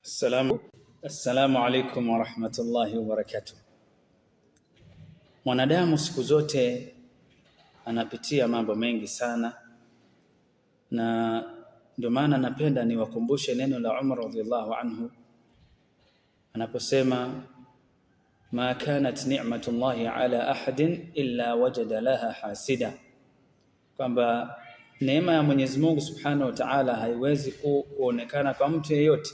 Assalamu alaikum wa rahmatullahi wa barakatuh. Mwanadamu siku zote anapitia mambo mengi sana, na ndio maana napenda niwakumbushe neno la Umar radhiallahu anhu anaposema, ma kanat ni'matullahi ala ahadin illa wajada laha hasida, kwamba neema ya Mwenyezi Mungu Subhanahu wa Ta'ala haiwezi kuonekana kwa mtu yeyote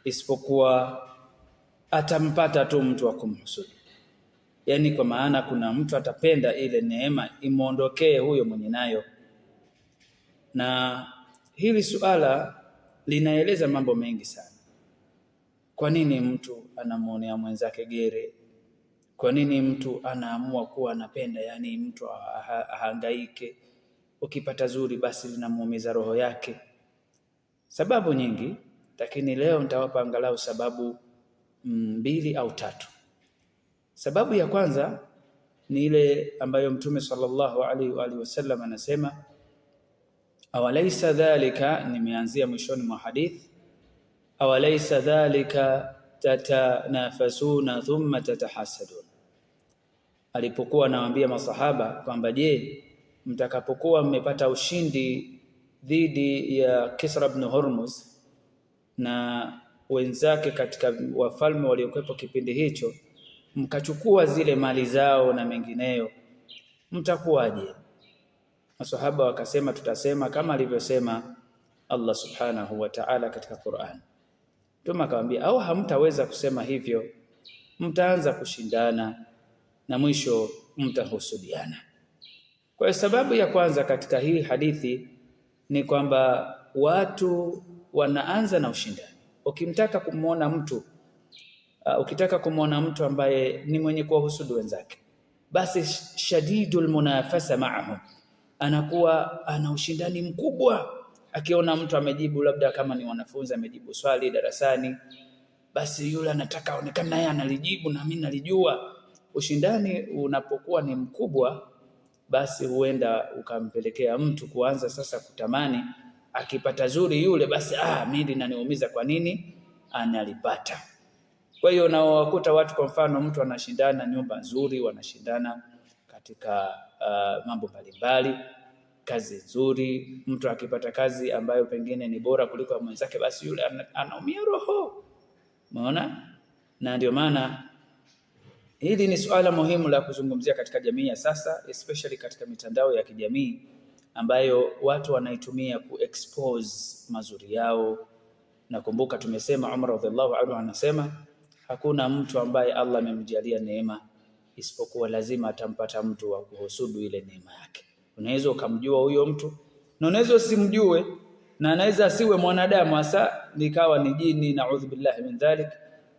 isipokuwa atampata tu mtu wa kumhusudu. Yani kwa maana kuna mtu atapenda ile neema imuondokee huyo mwenye nayo. Na hili suala linaeleza mambo mengi sana. Kwa nini mtu anamuonea mwenzake gere? Kwa nini mtu anaamua kuwa anapenda yani mtu ahangaike? Ukipata zuri basi linamuumiza roho yake. Sababu nyingi, lakini leo nitawapa angalau sababu 2 au 3. Sababu ya kwanza ni ile ambayo Mtume sallallahu alaihi wasallam anasema, awalaysa dhalika, nimeanzia mwishoni mwa hadith, awalaysa dhalika tatanafasuna thumma tatahasadun. Alipokuwa anawaambia masahaba kwamba je, mtakapokuwa mmepata ushindi dhidi ya Kisra ibn Hormuz na wenzake katika wafalme waliokuwepo kipindi hicho, mkachukua zile mali zao na mengineyo, mtakuwaje? Maswahaba wakasema, tutasema kama alivyosema Allah Subhanahu wa Ta'ala katika Qur'an. Mtume akamwambia, au hamtaweza kusema hivyo, mtaanza kushindana na mwisho mtahusudiana. Kwa sababu ya kwanza katika hii hadithi ni kwamba watu wanaanza na ushindani. Ukitaka kumuona mtu ambaye ni mwenye kuwahusudu wenzake, basi shadidul munafasa ma'ahum, anakuwa ana ushindani mkubwa. Akiona mtu amejibu, labda kama ni wanafunzi amejibu swali darasani, basi yule anataka aonekane naye analijibu na mimi nalijua. Ushindani unapokuwa ni mkubwa, basi huenda ukampelekea mtu kuanza sasa kutamani akipata zuri yule, basi mimi linaniumiza, kwa nini analipata? Kwa hiyo unawakuta watu, kwa mfano mtu anashindana nyumba nzuri, wanashindana katika mambo mbalimbali, kazi nzuri. Mtu akipata kazi ambayo pengine ni bora kuliko mwenzake, basi yule anaumia roho. Umeona? Na ndio maana hili ni suala muhimu la kuzungumzia katika jamii ya sasa, especially katika mitandao ya kijamii ambayo watu wanaitumia kuexpose mazuri yao. Nakumbuka tumesema Umar radhiallahu anhu anasema, hakuna mtu ambaye Allah amemjalia neema isipokuwa lazima atampata mtu wa kuhusudu ile neema yake. Unaweza ukamjua huyo mtu na unaweza usimjue, na anaweza asiwe mwanadamu, hasa likawa ni jini, naudhu billahi min dhalik,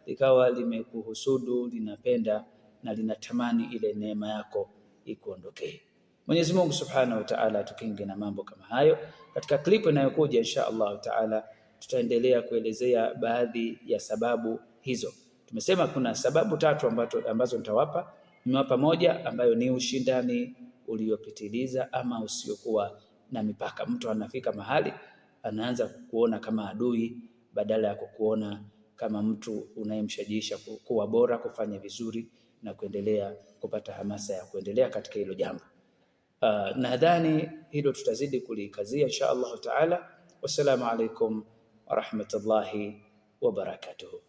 likawa limekuhusudu, linapenda na linatamani ile neema yako ikuondokee. Mwenyezi Mungu Subhanahu wa Ta'ala tukinge na mambo kama hayo. Katika klipu inayokuja insha Allah Ta'ala tutaendelea kuelezea baadhi ya sababu hizo. Tumesema kuna sababu 3 ambazo nitawapa. Nimewapa moja ambayo ni ushindani uliopitiliza ama usiokuwa na mipaka. Mtu anafika mahali anaanza kukuona kama adui badala ya kukuona kama mtu unayemshajiisha kuwa bora, kufanya vizuri na kuendelea kupata hamasa ya kuendelea katika hilo jambo. Nadhani hilo tutazidi kulikazia insha Allah Ta'ala. Wassalamu alaikum wa rahmatullahi wa barakatuh.